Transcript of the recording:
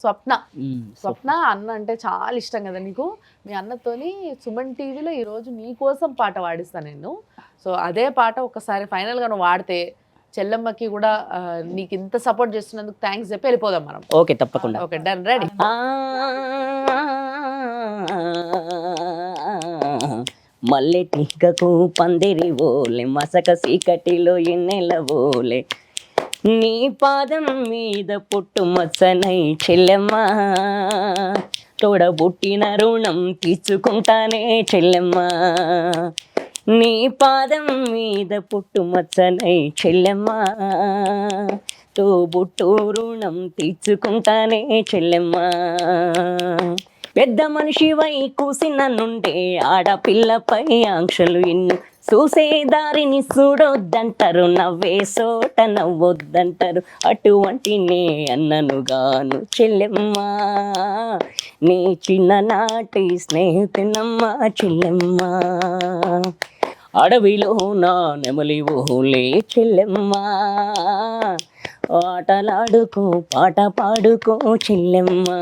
స్వప్న స్వప్న అన్న అంటే చాలా ఇష్టం కదా నీకు. మీ అన్నతోని సుమన్ టీవీలో ఈరోజు నీ కోసం పాట పాడిస్తాను నేను. సో అదే పాట ఒకసారి ఫైనల్గా నువ్వు వాడితే చెల్లెమ్మకి కూడా నీకు ఇంత సపోర్ట్ చేస్తున్నందుకు థ్యాంక్స్ చెప్పి వెళ్ళిపోదాం మనం. ఓకే తప్పకుండా. Okay done ready. మల్లె టీకకు పందిరి ఓలే మసక సీకటిలో ఎన్నెల ఓలే నీ పాదం మీద పుట్టు మచ్చనై చెల్లెమ్మా తోడబుట్టిన రుణం తీర్చుకుంటానే చెల్లెమ్మా నీ పాదం మీద పుట్టు మచ్చనై చెల్లెమ్మా తోబుట్టు రుణం తీర్చుకుంటానే చెల్లెమ్మా పెద్ద మనిషివై కూసిన నుండే ఆడపిల్లపై ఆంక్షలు ఇన్ను చూసే దారిని చూడొద్దంటారు నవ్వే చోట నవ్వొద్దంటారు అటువంటి నే అన్ననుగాను చెల్లెమ్మా నీ చిన్ననాటి స్నేహితునమ్మా చెల్లెమ్మా అడవిలో నా నెమలి ఓలే చెల్లెమ్మా ఆటలాడుకో పాట పాడుకో చెల్లెమ్మా